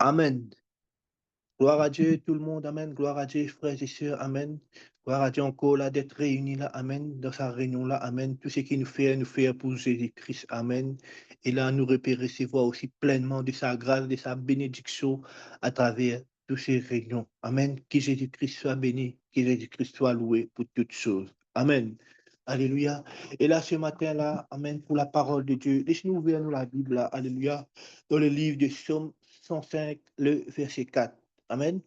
Amen. Gloire à Dieu, tout le monde. Amen. Gloire à Dieu, frères et sœurs. Amen. Gloire à Dieu encore là d'être réunis là. Amen. Dans sa réunion là. Amen. Tout ce qu'il nous fait pour Jésus-Christ. Amen. Et là, nous recevoir aussi pleinement de sa grâce, de sa bénédiction à travers toutes ces réunions. Amen. Que Jésus-Christ soit béni. Que Jésus-Christ soit loué pour toutes choses. Amen. Alléluia. Et là, ce matin-là, Amen, pour la parole de Dieu, laissez-nous ouvrir nous la Bible, là, Alléluia, dans le livre de Psaume 105, le verset 4. Amen.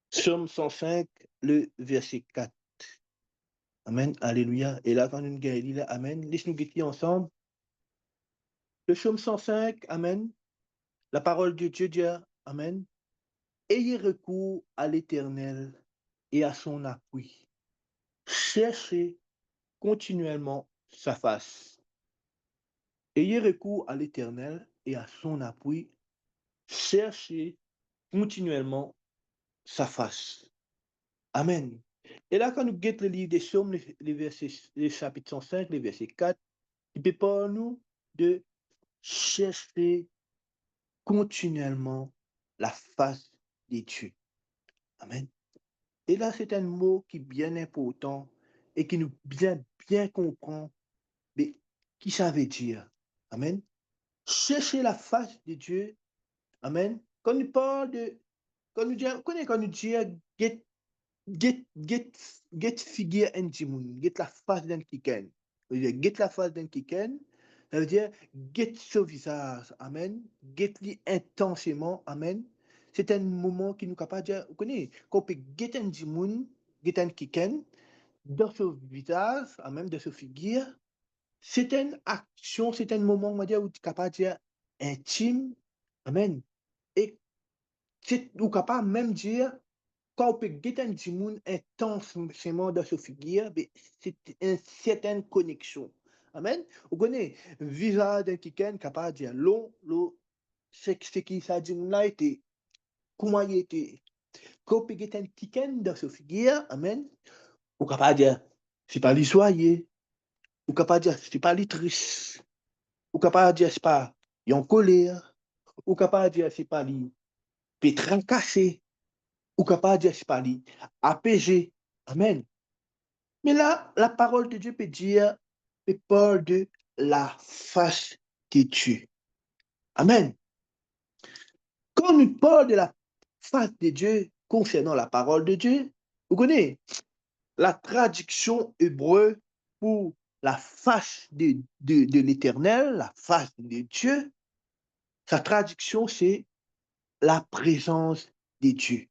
Psaume 105, le verset 4. Amen. Alléluia. Et là, quand nous gagnons là, Amen, laissez-nous guetter ensemble. Le psaume 105, Amen. La parole de Dieu dit, Amen. Ayez recours à l'Éternel et à son appui. Cherchez continuellement sa face. Ayez recours à l'Éternel et à son appui. Cherchez continuellement sa face. Amen. Et là, quand nous guettons le livre des psaumes, les chapitres 105, les versets 4, il peut parler nous de chercher continuellement la face de Dieu. Amen. Et là, c'est un mot qui est bien important et qui nous bien comprend mais qui ça veut dire. Amen. Chercher la face de Dieu. Amen. Quand nous parle de, quand nous dit, get figure en moun, get la face d'un kiken. Get la face d'un kiken, ça veut dire get ce visage, amen. Get li intensément, amen. C'est un moment qui nous capable de dire, vous connaissez, quand on peut get un moun, get un kiken, dans ce visage, amen, dans ce figure, c'est une action, c'est un moment, on va dire, où tu es capable de dire intime, amen. Et c'est, ou capable même dire, quand on peut guetter un petit monde intensément dans ce figure, c'est une certaine connexion. Amen. Vous connaissez, visa d'un kiken capable de dire long, c'est ce qui ça dit là était, comment il était. Quand on peut guetter un kiken dans ce figure, amen, vous capable de dire, c'est pas l'historier, vous capable de dire, c'est pas les triste, vous capable de dire, c'est pas, il en colère, vous capable de dire, c'est pas les pétrin cassé, ou capable de dire, c'est pas les apaisé. Amen. Mais là, la parole de Dieu peut dire, peut parler de la face de Dieu. Amen. Quand on parle de la face de Dieu concernant la parole de Dieu, vous connaissez, la traduction hébreu pour la face de l'Éternel, la face de Dieu, sa traduction, c'est la présence de Dieu.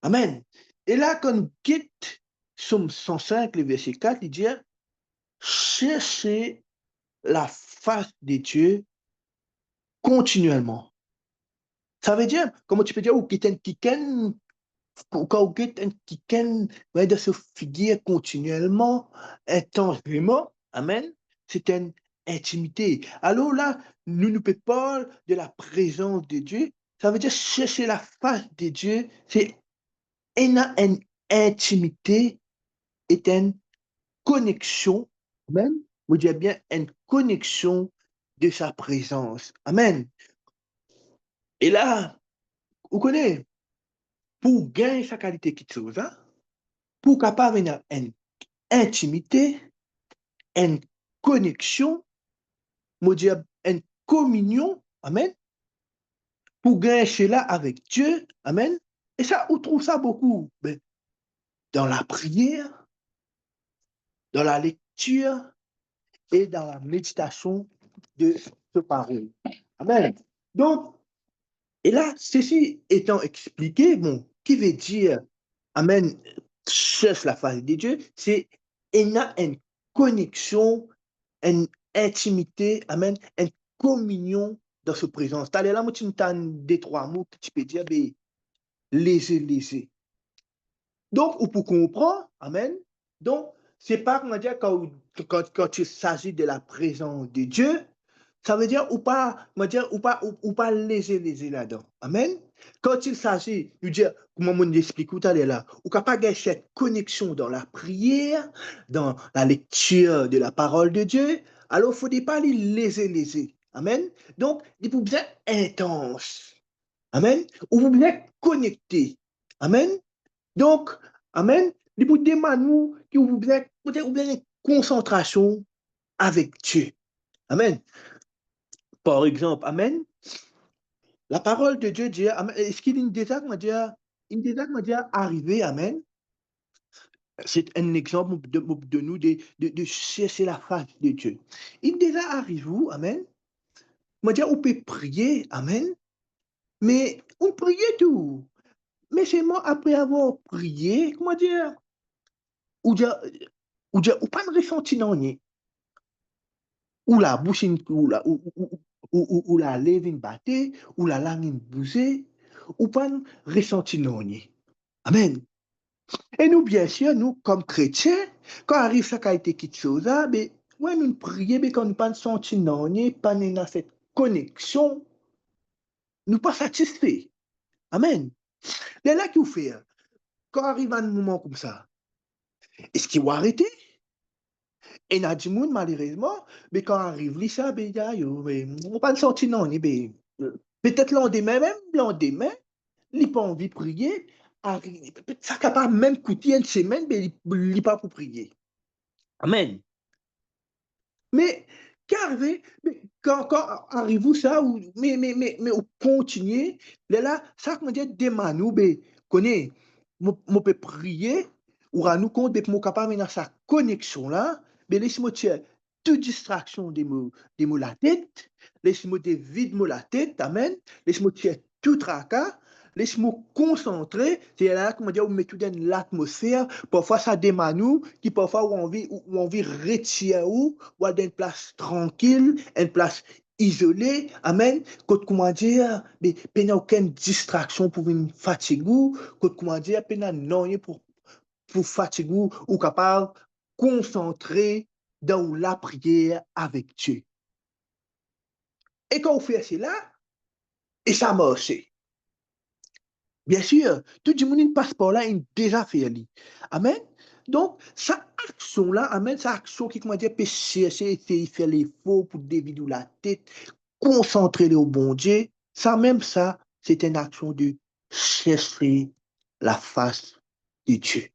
Amen. Et là, quand on quitte Psaume 105, le verset 4, il dit, cherchez la face de Dieu continuellement. Ça veut dire, comment tu peux dire, ou quelqu'un qui ken, ou quand quelqu'un qui ken, de se figurer continuellement, intensément, amen, c'est une intimité. Alors là, nous ne pouvons pas de la présence de Dieu. Ça veut dire chercher la face de Dieu, c'est une intimité et une connexion, amen, vous dire bien une connexion de sa présence. Amen. Et là, vous connaissez, pour gagner sa qualité quelque chose, hein, pour capable avoir une intimité, une connexion, vous dire une communion, amen, pour gagner cela avec Dieu, amen. Et ça, on trouve ça beaucoup dans la prière, dans la lecture et dans la méditation de ce parole. Amen. Donc, et là, ceci étant expliqué, bon, qui veut dire, Amen, cherche la face de Dieu, c'est il y a une connexion, une intimité, Amen, une communion dans ce présence. C'est-à-dire là, moi, tu as des trois mots que tu peux dire, ben, léger. Donc, ou pour comprendre, Amen, donc, c'est pas, comment dire, quand il s'agit de la présence de Dieu, ça veut dire ou pas léger là-dedans. Amen. Quand il s'agit de dire, comment on explique tout à l'heure là, ou capable de cette connexion dans la prière, dans la lecture de la parole de Dieu, alors il ne faut pas les léger. Amen. Donc, il faut bien intense. Amen. Ou vous bien connecté. Amen. Donc, Amen. Il faut demander nous que vous bien, ou bien une concentration avec Dieu. Amen. Par exemple, Amen. La parole de Dieu dit, est-ce qu'il est déjà, il est déjà arrivé, Amen. C'est un exemple de nous de chercher la face de Dieu. Il est déjà arrivé, Amen. Moi, dire, on peut prier, Amen. Mais on prie tout. Mais c'est moi, après avoir prié, comment dire, ou dire, ou pas de ressenti non ni. Ou la bouche, ou la lèvre une battée, ou la langue une bousée, ou pas de ressenti non ni. Amen. Et nous, bien sûr, nous, comme chrétiens, quand arrive ça qualité quelque chose, ben, ouais, nous prions, mais quand nous pas de senti non ni, pas dans cette connexion, nous pas satisfaits. Amen. C'est là qu'il faut faire. Quand arrive un moment comme ça, est-ce qu'il va arrêter? Et n'a dit malheureusement, mais quand arrive li ça, ben, on pas le senti non, ben, peut-être lendemain même, lendemain, il pas envie de prier, ça capable même coûter une semaine, mais il pas pour prier. Amen. Mais qu'arrive, quand arrive ça, mais on continue, là, ça comment dire, demande, ben, connaît, on peut prier, ou à nous compte, mais capable dans sa connexion là, ben, laisse-moi tirer toute distraction de la tête, laisse-moi vide la tête, amen, laisse-moi tirer tout tracas, laisse-moi concentrer, c'est là, comment dire, on met tout dans l'atmosphère, parfois ça demande nous, qui parfois ou envie retirer ou à une place tranquille, une place isolée, amen, comment dire, mais pas aucune distraction pour une fatigue, comment dire, pas non pour fatigue ou capable concentrer dans la prière avec Dieu. Et quand on fait cela, et ça marche. Bien sûr, tout le monde passe par là, il déjà fait. Amen. Donc, sa action-là, amen, sa action qui, comment dire, peut chercher, essayer de faire l'effort pour dévider la tête, concentrer au bon Dieu, ça même ça, c'est une action de chercher la face de Dieu.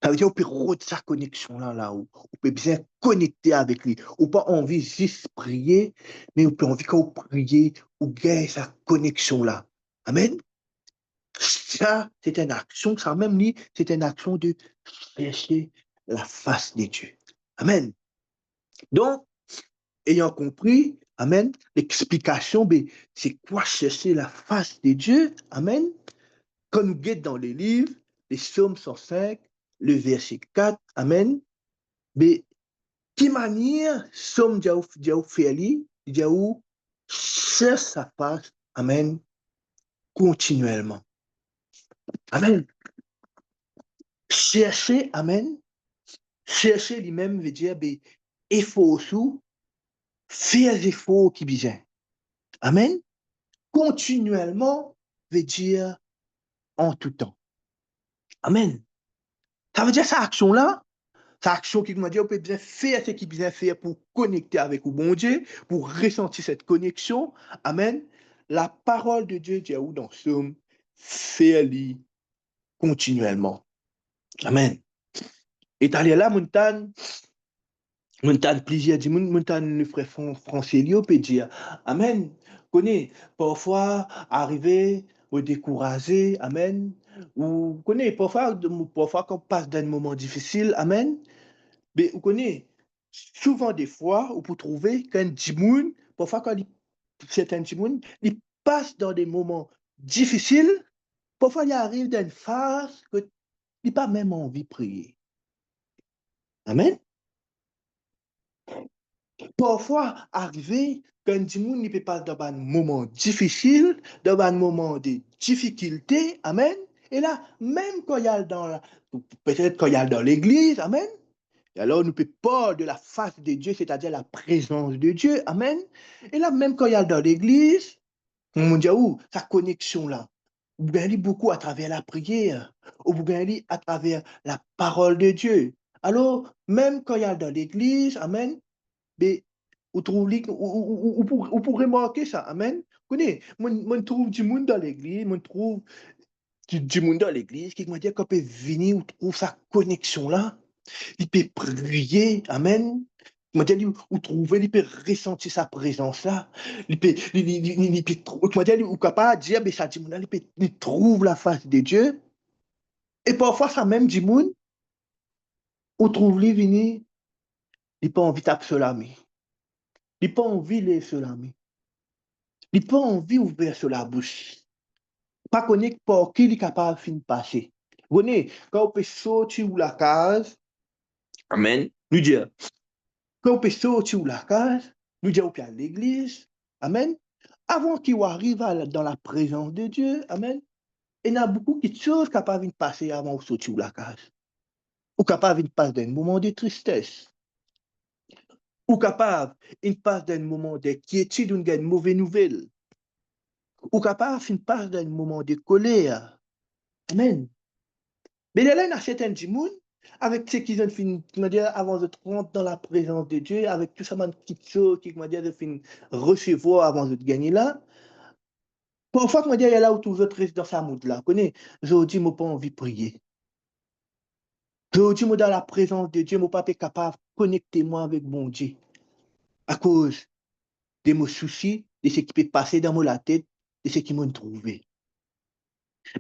Ça veut dire qu'on peut rendre sa connexion là où on peut bien connecter avec lui. On pas envie juste prier, mais on peut envie qu'on prie ou gagner sa connexion là. Amen. Ça, c'est une action, ça même dit, c'est une action de chercher la face de Dieu. Amen. Donc, ayant compris, Amen, l'explication, ben, c'est quoi chercher la face de Dieu? Amen. Quand nous guettons dans les livres, les psaumes 105, le verset 4, Amen, ben, qui manière somme Diaou Feli, Diaou cherche sa face, Amen, continuellement. Amen. Chercher, Amen, chercher lui-même veut dire, ben, effort sous, faire des efforts qui besoin. Amen. Continuellement veut dire en tout temps. Amen. Ça veut dire cette action-là, cette action qui m'a dit, on peut bien faire ce qu'il bien faire pour connecter avec le bon Dieu, pour ressentir cette connexion. Amen. La parole de Dieu dit où dans Somme, fais-le continuellement. Amen. Et allé là, montagne, montagne plaisir du monde, montagne le frère français, lui, peut dire, Amen. Connais, parfois, arriver, ou décourager, Amen. Ou, connais, parfois, quand on passe d'un moment difficile, Amen. Mais, vous connaissez, souvent des fois, on peut trouver qu'un djimoun, parfois quand certains djimoun, ils passent dans des moments difficiles, parfois il arrive dans une phase que il n'a pas même envie de prier. Amen. Parfois, arriver qu'un djimoun ne peut pas dans un moment difficile, dans un moment de difficulté, Amen. Et là, même quand il y a peut-être quand il y a dans l'église, Amen. Et alors, nous ne pouvons pas de la face de Dieu, c'est-à-dire la présence de Dieu. Amen. Et là, même quand il y a dans l'église, on dit, où sa connexion là, vous gagnez beaucoup à travers la prière, ou vous gagnez à travers la parole de Dieu. Alors, même quand il y a dans l'église, Amen, mais Ou trouve ou pour remarquer ça, amen. Connais, moi trouve du monde dans l'église, moi trouve du monde dans l'église qui m'a dit qu'on peut venir ou trouve sa connexion là, il peut prier, amen. M'a dit ou trouver, il peut ressentir sa présence là, il peut m'a dit ou capable de dire ben ça dit mon il trouve la face de Dieu et parfois ça même du monde ou trouve lui venir, il pas envie de se lamer. Il pas envie de se lamer. Il pas envie d'ouvrir sur la bouche. Pas connaître pour qui il est capable de fin passer. Vous voyez, quand on peut sortir ou la case, amen, nous dire, quand on peut sortir ou la case, nous dire, on peut à l'église, amen, avant qu'il arrive dans la présence de Dieu, amen, il y a beaucoup de choses capables de passer avant de sortir ou la case. Ou capable de passer d'un moment de tristesse. Ou capable de passer d'un moment d'inquiétude ou d'une mauvaise nouvelle. Ou capable de passer d'un moment de colère. Amen. Mais là, il y a certains gens, avec ce qu'ils ont fini, avant de rentrer dans la présence de Dieu, avec tout ça, de petites choses qu'ils de fin recevoir avant de gagner là. Parfois, il y a là où tout le reste dans sa mood là. Connais, je dis, je pas envie de prier. Je dis, moi, dans la présence de Dieu, je pas capable de connecter moi avec mon Dieu. À cause de mes soucis, de ce qui peut passer dans la tête, de ce qui m'a trouvé.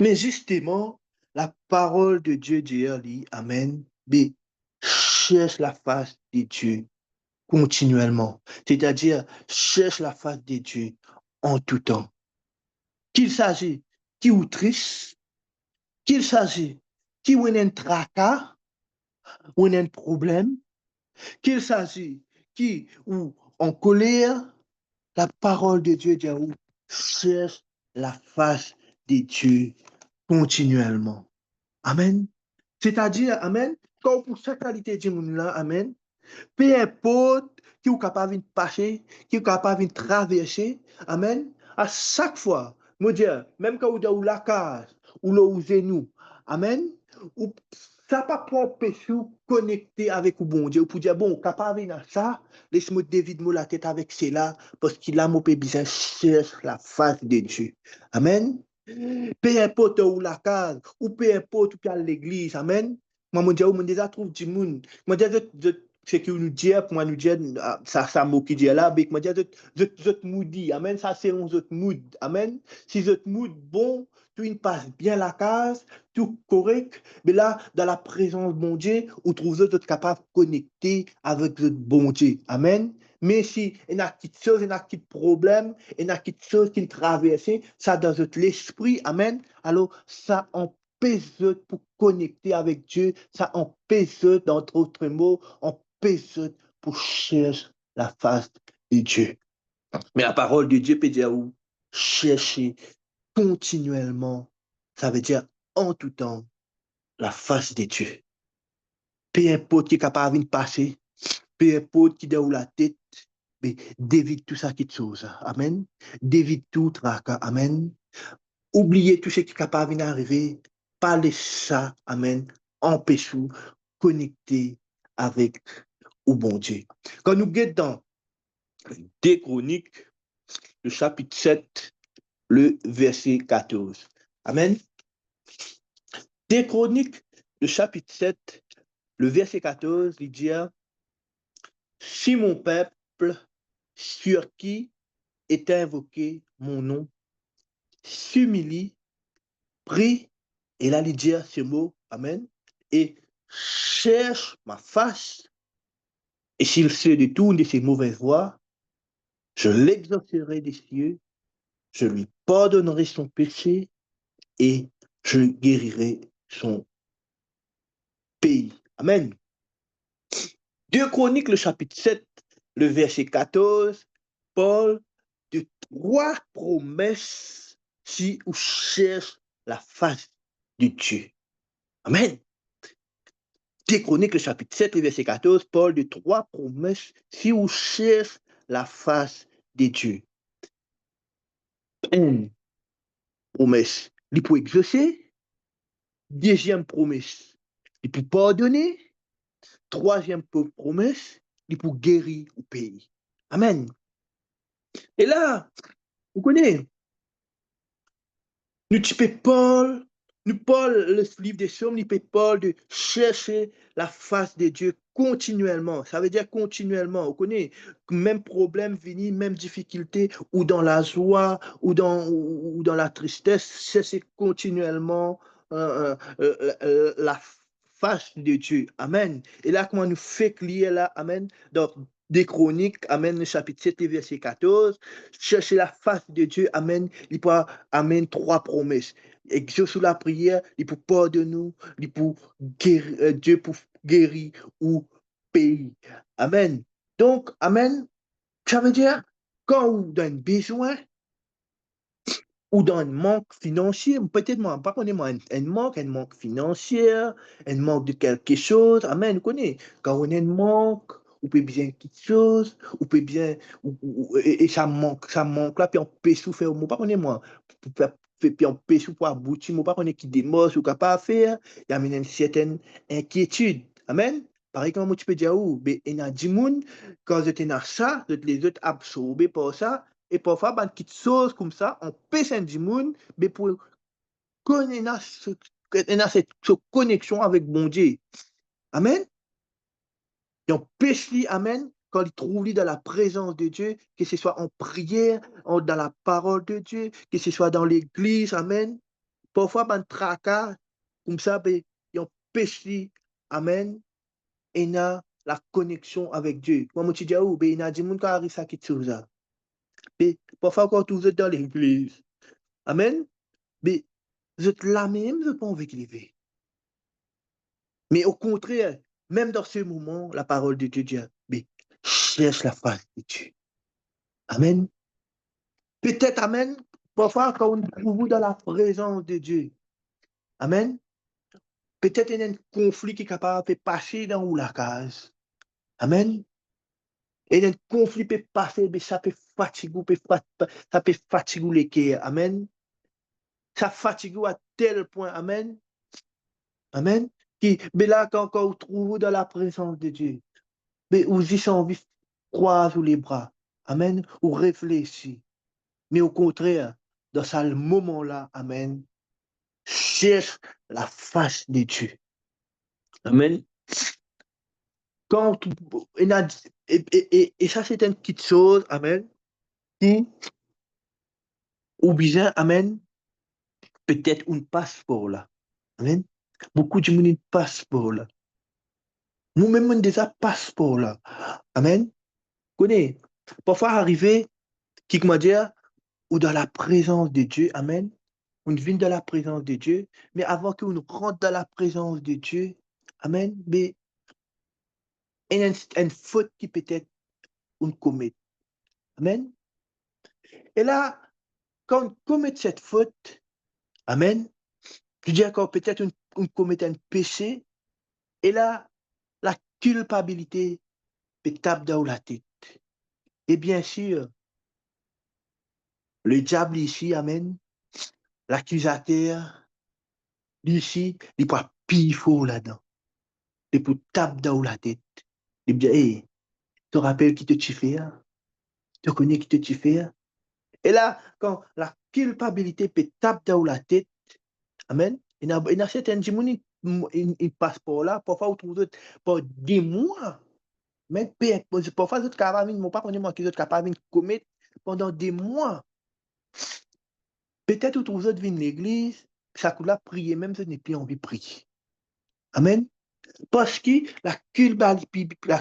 Mais justement, la parole de Dieu dit, Amen, mais cherche la face de Dieu continuellement. C'est-à-dire, cherche la face de Dieu en tout temps. Qu'il s'agit qui ou triste, qu'il s'agit qui ou un tracas, ou un problème, qu'il s'agit qui ou en colère, la parole de Dieu dit, cherche la face de Dieu continuellement. Amen. C'est-à-dire, Amen, quand pour cette qualité de monde-là, Amen, peu importe qui est capable de passer, qui est capable de traverser, Amen, à chaque fois, me dire, même quand vous êtes la case, ou là où nous, Amen, ou ça pas pour empêcher de connecter avec le bon Dieu, pour dire, bon, capable de ça, laisse-moi David la tête avec cela, parce qu'il a mon besoin cherche la face de Dieu. Amen. Peu importe où la case, ou peu importe où il l'église, amen. Moi, je déjà trouve du monde. Moi, ce que nous dit, pour moi, nous dit, ça mot qui dit là, mais moi, je moody, amen. Ça, c'est un autre mood, amen. Si je mood bon, tout il passe bien la case, tout correct, mais là, dans la présence de bon Dieu, on trouve vous êtes capable de connecter avec le bon Dieu, amen. Mais si il y a quelque chose, il y a quelque problème, il y a quelque chose qui traverse, ça dans l'esprit, amen. Alors, ça empêche pour connecter avec Dieu, ça empêche, d'entre autres mots, empêche pour chercher la face de Dieu. Mais la parole de Dieu peut dire chercher continuellement, ça veut dire en tout temps la face de Dieu. Peu importe qui est capable de passer, peu importe qui est dans la tête, mais d'évite tout ça qui te chose. Amen. D'évite tout tracas. Amen. Oubliez tout ce qui est capable d'arriver. Parlez ça. Amen. Empêchez-vous connecter avec au bon Dieu. Quand nous guettons dans des Chroniques, le chapitre 7, le verset 14. Amen. Des Chroniques, le chapitre 7, le verset 14, il dit, si mon peuple sur qui est invoqué mon nom s'humilie, prie, et là, il dit ce mot, Amen, et cherche ma face, et s'il se détourne de ses mauvaises voies, je l'exaucerai des cieux, je lui pardonnerai son péché, et je guérirai son pays. Amen. 2 Chroniques, le chapitre 7, le verset 14, Paul de 3 promesses si on cherche la face de Dieu. Amen. 2 Chroniques, le chapitre 7, le verset 14, Paul de 3 promesses si on cherche la face de Dieu. Une promesse, il pour exaucer. Deuxième promesse, il pour pardonner. Troisième promesse, il pour guérir au pays. Amen. Et là, vous connaissez, nous typons Paul, nous Paul, le livre des Psaumes, nous Paul de chercher la face de Dieu continuellement. Ça veut dire continuellement. Vous connaissez, même problème vini, même difficulté, ou dans la joie, ou dans la tristesse, chercher continuellement la face de Dieu. Amen. Et là, comment nous fait clier là, Amen, dans des Chroniques, Amen, chapitre 7, verset 14, chercher la face de Dieu, Amen, il peut, Amen, trois promesses. Exauce la prière, il peut pardonner nous, il peut guérir, Dieu pour guérir ou pays. Amen. Donc, Amen, ça veut dire, quand on a besoin, ou dans un manque financier, peut-être moi, pas qu'on un manque financier, un manque de quelque chose, amen, vous connaissez, quand on a un manque, on peut bien quelque chose, on peut bien, et ça manque là, puis on peut souffrir, moi, pas qu'on est moi, puis on peut souffrir pour aboutir, moi, pas qu'on est qui démarche ou capable de faire, il y a une certaine inquiétude, amen. Par exemple, moi, tu peux dire, oh, ben, il y a 10 personnes, quand j'étais dans ça, les autres absorbés par ça, et parfois, ben, quelque chose comme ça, on peut sentir monde, mais pour connaître cette connexion avec bon Dieu. Amen. Et on pêche lui, amen, quand il trouve lui dans la présence de Dieu, que ce soit en prière, dans la parole de Dieu, que ce soit dans l'église, amen. Parfois, ben, tracas, comme ça, ben, on pêche lui, amen, et il a la connexion avec Dieu. Moi, je dis, oh, ben, il y a des gens qui arrivent à quelque chose. Mais parfois, quand vous êtes dans l'église, amen, mais vous êtes là même, vous n'avez pas envie de lever. Mais au contraire, même dans ce moment, la parole de Dieu dit, mais cherche la face de Dieu. Amen. Peut-être, amen, parfois quand on trouve dans la présence de Dieu, amen, peut-être il y a un conflit qui est capable de passer dans la case. Amen. Et un conflit peut passer, mais ça peut fatiguer, ça peut fatiguer les cœurs. Amen. Ça fatigue à tel point, amen. Amen. Mais là, quand vous trouvez dans la présence de Dieu, mais vous y envie croiser les bras. Amen. Ou réfléchir. Mais au contraire, dans ce moment-là, Amen, cherche la face de Dieu. Amen. Quand, et ça, c'est une petite chose, Amen, qui, ou bien, Amen, peut-être un passeport là. Amen. Beaucoup de monde passeport là. Nous-mêmes, on a déjà passeport là. Amen. Connais, parfois arriver, qui m'a dit, ou dans la présence de Dieu, Amen. On vient dans la présence de Dieu, mais avant qu'on rentre dans la présence de Dieu, Amen, mais il y a une faute qui peut-être on commet. Amen. Et là, quand on commet cette faute, Amen, je dis encore peut-être on commet un péché, et là, la culpabilité peut taper dans la tête. Et bien sûr, le diable ici, Amen, l'accusateur, ici, il peut pire fort là-dedans. Il peut taper dans la tête. Il dit, hey, te rappelles qui te tu fais, hein? Tu connais qui te tu fais, hein? Et là, quand la culpabilité peut taper dans la tête, amen, il y a certains gens qui passent par là, parfois vous trouvez pour des mois, mais parfois vous êtes capables, ne pas connaître qui êtes capables de commettre pendant des mois. Peut-être vous trouvez de venir à l'église, ça coûte la prier, même si vous n'avez plus envie de prier. Amen. Parce que la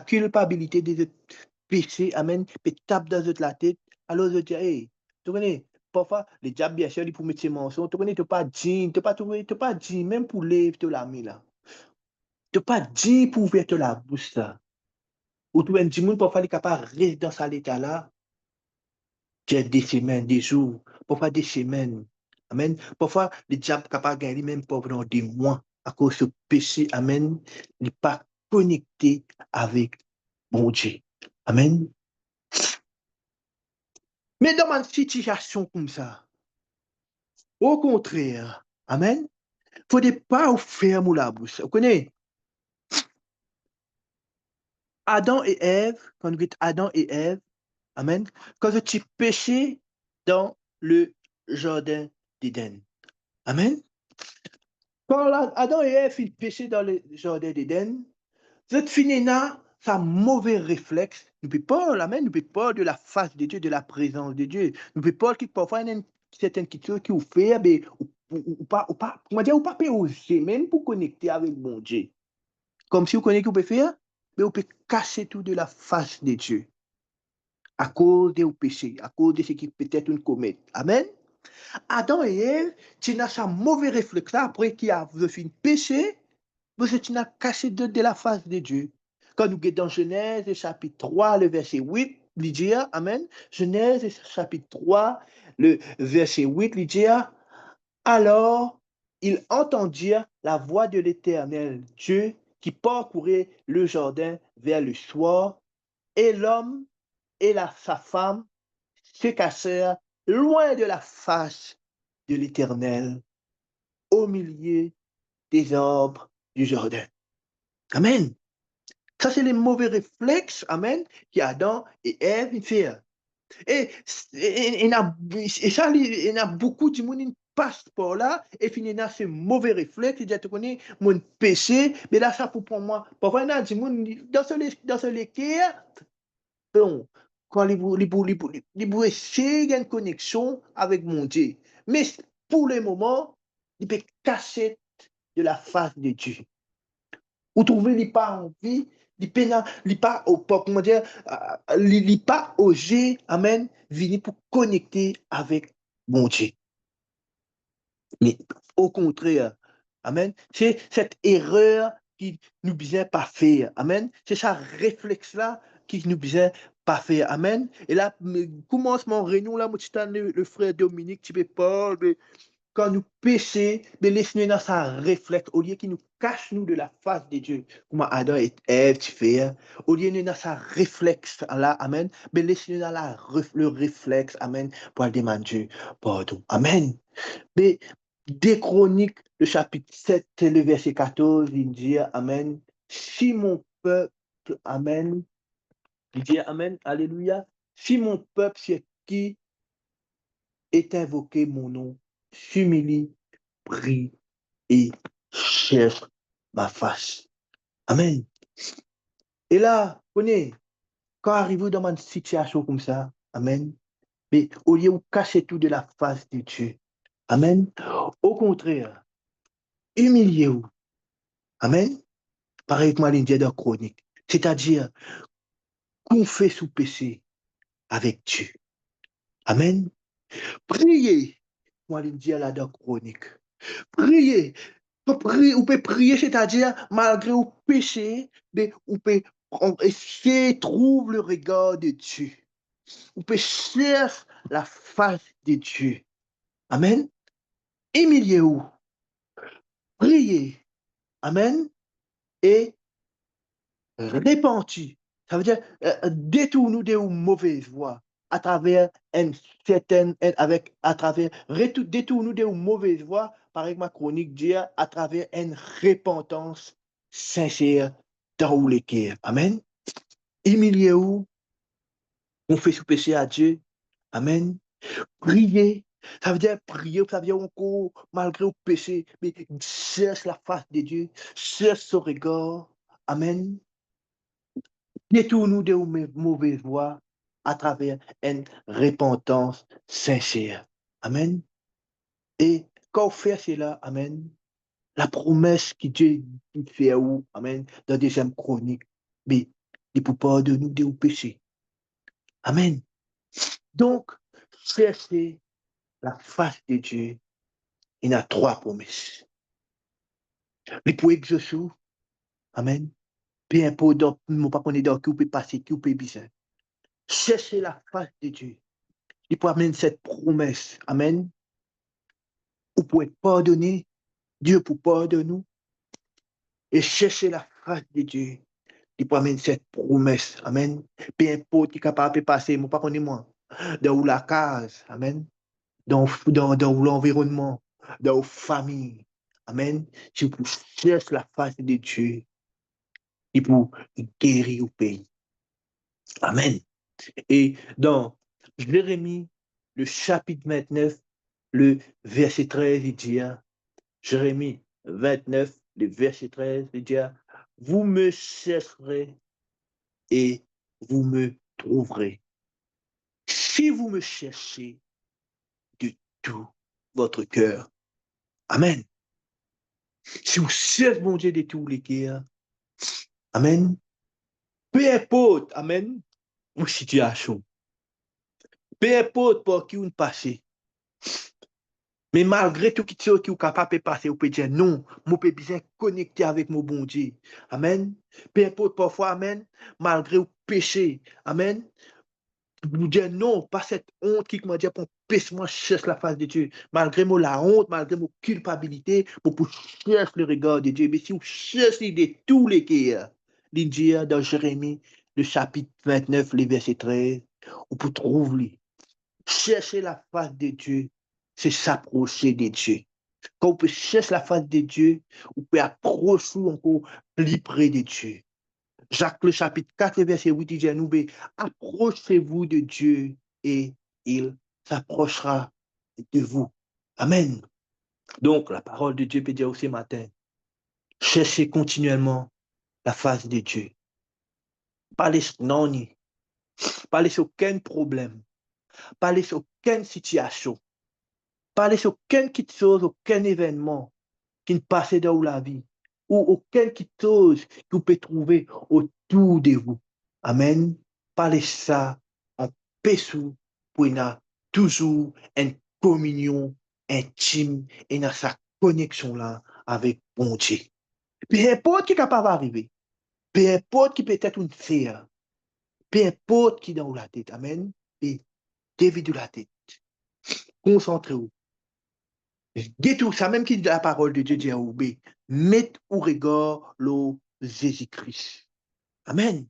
culpabilité des péchés, amen, peut taper dans la tête. Alors je dis, hey, tu connais, parfois, les diables, bien sûr, ils pour mettre ses mensonges. Tu connais, tu pas dit, tu pas dit, même pour lever la main là. Tu pas dit pour ouvrir la bouche là. Ou tu un monde, parfois, il est capable de rester dans cet état-là, des semaines, des jours, parfois des semaines. Amen. Parfois, les diables sont capables de gagner même pendant des mois à cause de ce péché. Amen. Il n'est pas connecté avec mon Dieu. Amen. Mais dans une situation comme ça, au contraire, Amen, il ne faudrait pas faire la bouche. Vous connaissez, Adam et Ève, quand vous dites Adam et Ève, Amen. Quand tu péchais dans le jardin d'Éden. Amen. Quand Adam et Ève ils péchaient dans le jardin d'Éden, cette finina, ça mauvais réflexe. Nous ne pouvons pas, amen, nous ne pouvons pas de la face de Dieu, de la présence de Dieu. Nous ne pouvons pas, parfois, il y a certaines questions qui vous fait, mais, ou pas, comment dire, ou pas oser, même pour connecter avec mon Dieu. Comme si vous connaissez ce que vous pouvez faire, mais vous pouvez cacher tout de la face de Dieu. À cause des péchés, à cause de ce qui peut-être une comète. Amen. Adam et Ève, tu as ce mauvais réflexe là, après qu'il a fait péché, parce que tu n'as caché de la face de Dieu. Quand nous regardons Genèse chapitre 3, le verset 8, il dit, Amen. Genèse chapitre 3, le verset 8, il dit, alors ils entendirent la voix de l'Éternel, Dieu, qui parcourait le jardin vers le soir, et l'homme et sa femme se cachèrent loin de la face de l'Éternel, au milieu des arbres du jardin. Amen. Ça, c'est les mauvais réflexes, amen, qu'Adam et Ève firent. Et, et ça, il y en a beaucoup de monde qui passent par là, et puis il y a ce mauvais réflexe, il dit, tu connais, mon péché, mais là, ça pour moi. Parfois, il y a des gens, dans ce équerre, bon, quand ils essayer une connexion avec mon Dieu. Mais pour le moment, il peut cacher de la face de Dieu. Vous trouvez, il pas envie, il pas, comment dire, il pas osé, amen, venir pour connecter avec mon Dieu. Mais au contraire, amen, c'est cette erreur qui nous vient pas faire, amen, c'est ce réflexe-là qui nous vient pas faire, amen. Et là, commence mon réunion, là, moi, le frère Dominique, tu peux pas, quand nous péchons, mais laissez-nous dans sa réflexe, au lieu qu'il nous cache nous de la face de Dieu, comme Adam et Ève, tu fais, au lieu de dans sa réflexe, là, amen, mais laissez-nous dans le réflexe, amen, pour aller demander Dieu pardon, amen. Mais des Chroniques, le chapitre 7, le verset 14, il dit, amen, si mon peuple, amen, il dit, amen, alléluia, si mon peuple, c'est qui est invoqué mon nom, s'humilie, prie et cherche ma face. Amen. Et là, connais, quand arrive dans une situation comme ça, amen, mais au lieu de cacher tout de la face de Dieu, amen, au contraire, humiliez-vous, amen, pareil que moi, l'Indien de chronique, c'est-à-dire qu'on fait sous péché avec Dieu. Amen. Priez, moi, l'Indien là de chronique. Priez. Vous pouvez prier, c'est-à-dire, malgré vos péchés, mais vous pouvez essayer de trouver le regard de Dieu. Vous pouvez chercher la face de Dieu. Amen. Humiliez-vous. Priez. Amen. Et répandez. Ça veut dire, détournez de vos mauvaises voies à travers une certaine, à travers, détournez de vos mauvaises voies, par exemple, ma chronique dit, à travers une repentance sincère dans les cœurs. Amen. Humiliez-vous, on fait sous péché à Dieu. Amen. Priez. Ça veut dire prier, ça veut dire encore, malgré le péché, mais cherche la face de Dieu, cherche son regard. Amen. Détourne-nous de mauvaises voies à travers une repentance sincère. Amen. Et quand on fait cela, Amen, la promesse que Dieu fait à vous, Amen, dans deuxième chronique, mais il peut pardonner de nos péchés. Amen. Donc, chercher la face de Dieu, il y a trois promesses. Les pour exaucer, Amen. Peu importe, nous pas qu'on est dans qui ou peut passer, qui ou peut bien. Chercher la face de Dieu. Il peut amener cette promesse. Amen. Vous pouvez pardonner. Dieu pour pardonner nous. Et chercher la face de Dieu. Il peut amener cette promesse. Amen. Peu importe qui est capable de passer. Moi, pas connais moi. Dans la case. Amen. Dans l'environnement. Dans la famille. Amen. Si vous cherchez la face de Dieu, il peut guérir au pays. Amen. Et dans Jérémie, le chapitre 29, le verset 13, il dit, hein, Jérémie 29, le verset 13, il dit, hein, vous me chercherez et vous me trouverez. Si vous me cherchez de tout votre cœur. Amen. Si vous cherchez mon Dieu de tous les cœurs. Amen. Peu importe, Amen, vos situations. Peu importe par qui vous passez. Mais malgré tout ce qui est capable de passer, vous pouvez dire non, je peux bien connecter avec mon bon Dieu. Amen. Peu importe parfois, Amen, malgré le péché. Amen. Vous dire non, pas cette honte qui m'a dit pour moi cherche la face de Dieu. Malgré moi la honte, malgré mon culpabilité, pour chercher le regard de Dieu. Mais si vous cherchez de tous les cœurs, il dit dans Jérémie, le chapitre 29, le verset 13, vous pouvez trouver. Chercher la face de Dieu, c'est s'approcher de Dieu. Quand vous pouvez chercher la face de Dieu, vous pouvez approcher encore plus près de Dieu. Jacques le chapitre 4, verset 8, il dit à nous, approchez-vous de Dieu et il s'approchera de vous. Amen. Donc, la parole de Dieu peut dire aussi ce matin, cherchez continuellement la face de Dieu. Pas non, pas laisser aucun problème, pas laisser aucune situation, pas laisser aucune chose, aucun événement qui ne passait dans la vie, ou aucune chose que vous pouvez trouver autour de vous. Amen. Parlez ça en paix pour avoir toujours une communion intime et dans sa connexion là avec bon Dieu. Peu importe qui est capable d'arriver, peu importe qui peut être une faire, peu importe qui est dans la tête. Amen. Et dévide la tête. Concentrez-vous. Dites tout ça, même qui dit la parole de Dieu dit à Oubé, mettez au regard le Jésus-Christ. Amen.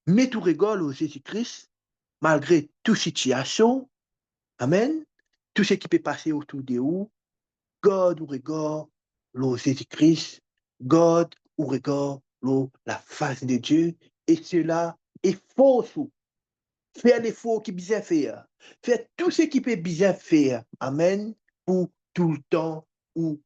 Mettez au regard le Jésus-Christ, malgré toute situation. Amen. Tout ce qui peut passer autour de vous, garde au regard le Jésus-Christ, garde au regard la face de Dieu, et cela est faux. Faire l'effort qui bien faire. Faire tout ce qui peut bien faire. Amen. Pour tout le temps ou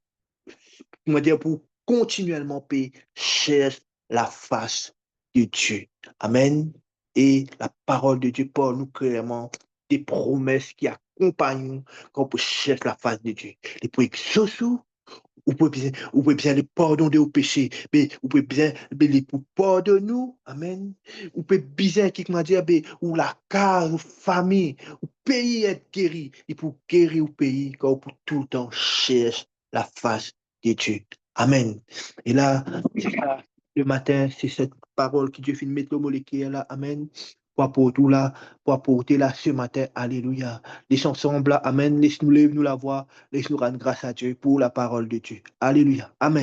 comment dire, pour continuellement chercher la face de Dieu. Amen. Et la parole de Dieu parle nous clairement des promesses qui accompagnent nous quand on cherche la face de Dieu. Et pour exaucer, vous pouvez bien le pardon de vos péchés, mais vous pouvez bien les pour pardonner nous. Amen. Vous pouvez bien qui m'a dit, ou la case, ou famille, ou pays être guéri. Et pour guérir au pays, quand vous tout le temps cherche la face de Dieu. Amen. Et là, le matin, c'est cette parole que Dieu fait mettre le molécule là. Amen. Pour apporter là, pour apporter là ce matin. Alléluia. Laissons ensemble là. Amen. Laisse-nous lever, nous la voix. Laisse-nous rendre grâce à Dieu pour la parole de Dieu. Alléluia. Amen.